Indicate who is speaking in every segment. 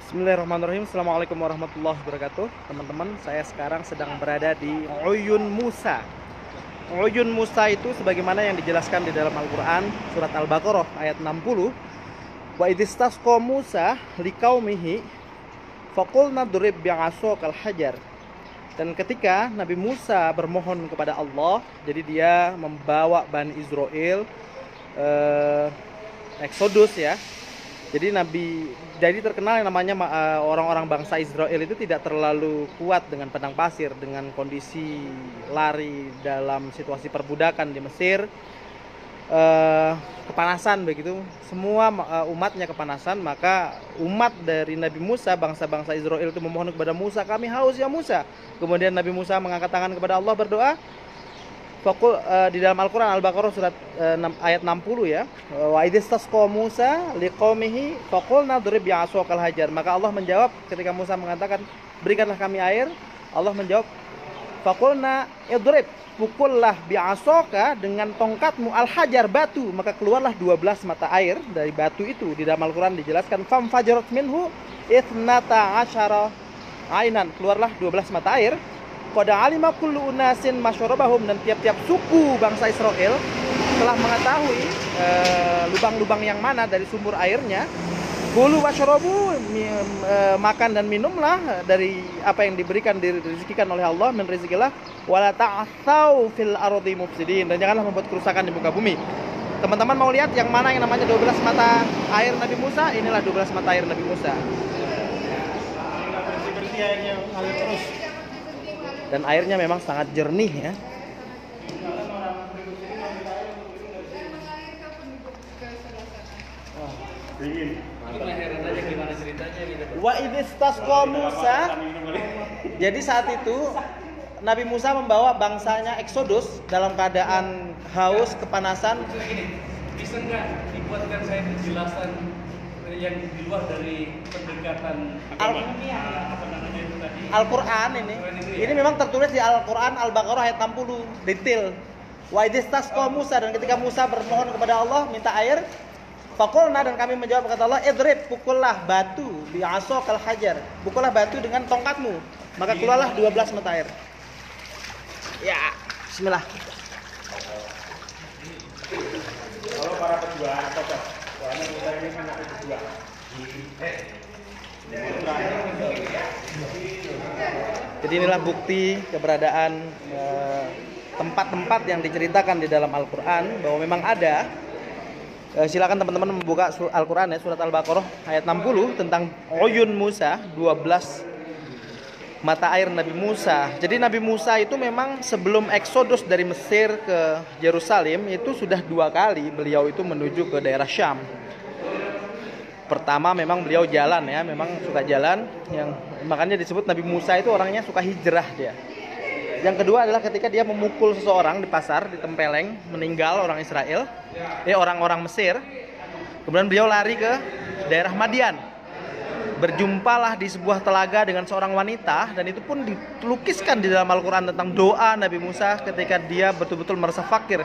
Speaker 1: Bismillahirrahmanirrahim. Assalamualaikum warahmatullahi wabarakatuh. Teman-teman, saya sekarang sedang berada di Uyun Musa. Uyun Musa itu sebagaimana yang dijelaskan di dalam Al-Quran, surat Al-Baqarah ayat 60. Wa idistasqa Musa liqaumihi faqulna durib bi'asokal hajar. Dan ketika Nabi Musa bermohon kepada Allah, jadi dia membawa Bani Israel Exodus ya. Jadi terkenal yang namanya orang-orang bangsa Israel itu tidak terlalu kuat dengan padang pasir, dengan kondisi lari dalam situasi perbudakan di Mesir, kepanasan begitu. Semua umatnya kepanasan, maka umat dari Nabi Musa, bangsa-bangsa Israel itu memohon kepada Musa, "Kami haus ya Musa." Kemudian Nabi Musa mengangkat tangan kepada Allah berdoa. Di dalam Al-Quran Al-Baqarah surat ayat 60 ya. Wa idistasqa Musa liqaumihi faqulna drib bi'asokal hajar. Maka Allah menjawab ketika Musa mengatakan, "Berikanlah kami air." Allah menjawab, "Faqulna idrib." Pukullah bi'asoka dengan tongkatmu al-hajar, batu. Maka keluarlah 12 mata air dari batu itu. Di dalam Al-Quran dijelaskan, "Fam fajarat minhu ithnata asyara ainan." Keluarlah 12 mata air. Qad alima kullu unasin masyarabahum, dan tiap-tiap suku bangsa Israel telah mengetahui lubang-lubang yang mana dari sumber airnya. Kulu wasyarabu, makan dan minumlah dari apa yang diberikan, direzekikan oleh Allah, min rizqillah, wala ta'atsau fil ardi mufsidin, dan janganlah membuat kerusakan di muka bumi. Teman-teman mau lihat yang mana yang namanya 12 mata air Nabi Musa? Inilah 12 mata air Nabi Musa.
Speaker 2: Bersih-bersih airnya ngalir terus.
Speaker 1: Dan airnya memang sangat jernih ya.
Speaker 2: Dingin.
Speaker 1: Wa idistasqa Musa. Jadi saat itu Nabi Musa membawa bangsanya Exodus dalam keadaan haus, kepanasan.
Speaker 3: Bisa nggak dibuatkan saya penjelasan yang di luar dari pendekatan
Speaker 1: Al-Quran ini memang tertulis di Al-Quran Al-Baqarah ayat 60 detail. Wa idistasqa Musa, dan ketika Musa bermohon kepada Allah minta air, faqulna, dan kami menjawab kata Allah, idrib, pukullah batu bi'asokal hajar, pukullah batu dengan tongkatmu, maka keluarlah 12 mata air. Ya, bismillah.
Speaker 2: Kalau para pejuang cocok. Soalnya kita ini sangat pejuang.
Speaker 1: Jadi inilah bukti keberadaan tempat-tempat yang diceritakan di dalam Al-Quran bahwa memang ada. Silakan teman-teman membuka Al-Quran ya, surat Al-Baqarah ayat 60 tentang Uyun Musa, 12 mata air Nabi Musa. Jadi Nabi Musa itu memang sebelum Exodus dari Mesir ke Yerusalem itu sudah 2 kali beliau itu menuju ke daerah Syam. Pertama memang beliau jalan ya, memang suka jalan, yang makanya disebut Nabi Musa itu orangnya suka hijrah dia. Yang kedua adalah ketika dia memukul seseorang di pasar, ditempeleng, meninggal orang Israel, orang-orang Mesir. Kemudian beliau lari ke daerah Madian. Berjumpalah di sebuah telaga dengan seorang wanita, dan itu pun dilukiskan di dalam Al-Quran tentang doa Nabi Musa ketika dia betul-betul merasa fakir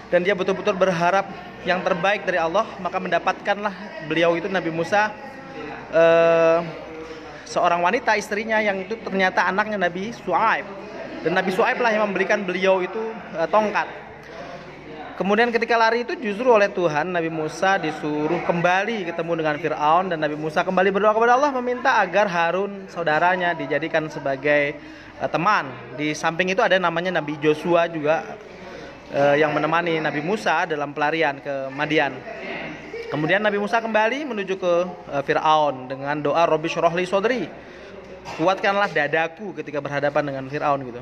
Speaker 1: dan dia betul-betul berharap yang terbaik dari Allah, maka mendapatkanlah beliau itu Nabi Musa seorang wanita, istrinya, yang itu ternyata anaknya Nabi Syuaib, dan Nabi Syuaib lah yang memberikan beliau itu tongkat. Kemudian ketika lari itu justru oleh Tuhan, Nabi Musa disuruh kembali ketemu dengan Fir'aun, dan Nabi Musa kembali berdoa kepada Allah meminta agar Harun saudaranya dijadikan sebagai teman. Di samping itu ada namanya Nabi Joshua juga yang menemani Nabi Musa dalam pelarian ke Madian. Kemudian Nabi Musa kembali menuju ke Fir'aun dengan doa Robbi syrah li sodri, kuatkanlah dadaku ketika berhadapan dengan Fir'aun gitu.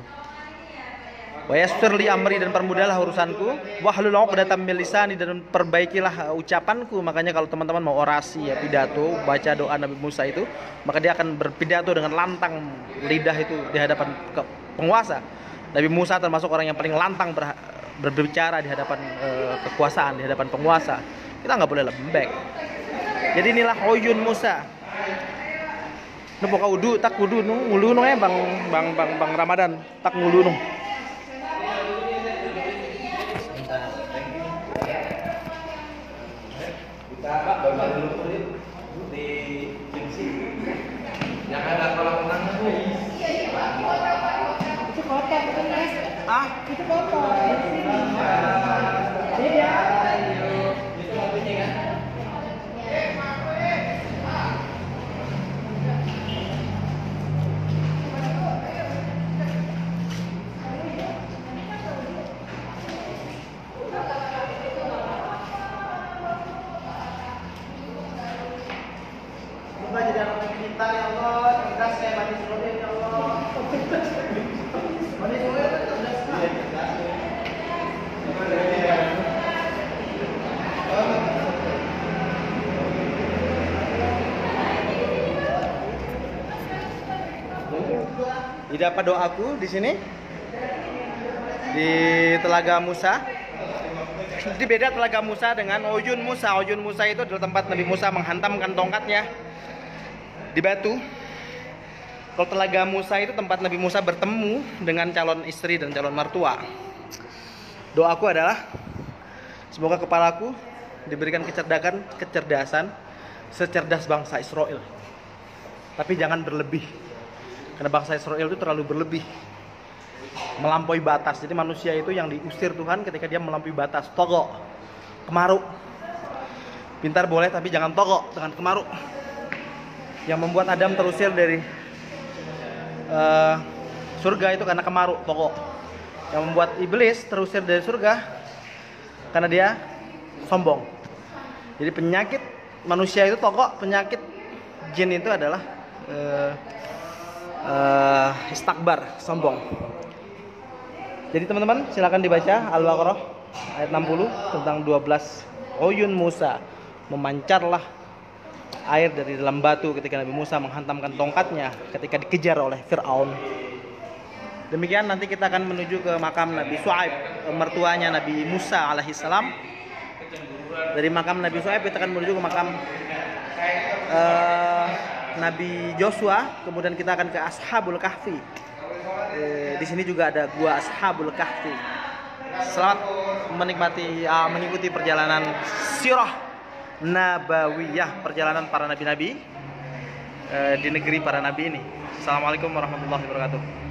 Speaker 1: Wa yassir li amri, dan permudahlah urusanku. Wahlul 'uqdatam min lisani, dan perbaikilah ucapanku. Makanya kalau teman-teman mau orasi ya, pidato, baca doa Nabi Musa itu, maka dia akan berpidato dengan lantang lidah itu di hadapan penguasa. Nabi Musa termasuk orang yang paling lantang berbicara di hadapan kekuasaan, di hadapan penguasa. Kita nggak boleh lembek. Jadi inilah Uyun Musa. Nu poka udu tak udu nu ngulu nu bang Ramadan tak ngulu nu. Kita baru di Semoga jadi anak yang pintar ya Allah, cerdas kayak Bani Israil ya Allah. Bani Israil kan cerdas sekali. Tidak apa doaku di sini di Telaga Musa. Jadi beda Telaga Musa dengan Uyun Musa. Uyun Musa itu adalah tempat Nabi Musa menghantamkan tongkatnya di batu. Kalau Telaga Musa itu tempat Nabi Musa bertemu dengan calon istri dan calon mertua. Doaku adalah semoga kepalaku diberikan kecerdasan secerdas bangsa Israel. Tapi jangan berlebih. Karena bangsa Israel itu terlalu berlebih, melampaui batas. Jadi manusia itu yang diusir Tuhan ketika dia melampaui batas. Togo, kemaru. Pintar boleh tapi jangan togo dengan kemaru. Yang membuat Adam terusir dari surga itu karena kemaru, togo. Yang membuat iblis terusir dari surga karena dia sombong. Jadi penyakit manusia itu togo, penyakit jin itu adalah istakbar, sombong. Jadi teman-teman silakan dibaca Al-Baqarah ayat 60 tentang 12 Uyun Musa. Memancarlah air dari dalam batu ketika Nabi Musa menghantamkan tongkatnya ketika dikejar oleh Fir'aun. Demikian, nanti kita akan menuju ke makam Nabi Syuaib, mertuanya Nabi Musa alaihissalam. Dari makam Nabi Syuaib kita akan menuju ke makam Nabi Joshua, kemudian kita akan ke Ashabul Kahfi. Di sini juga ada gua Ashabul Kahfi. Selamat menikmati, mengikuti perjalanan sirah nabawiyah, perjalanan para nabi-nabi di negeri para nabi ini. Assalamualaikum warahmatullahi wabarakatuh.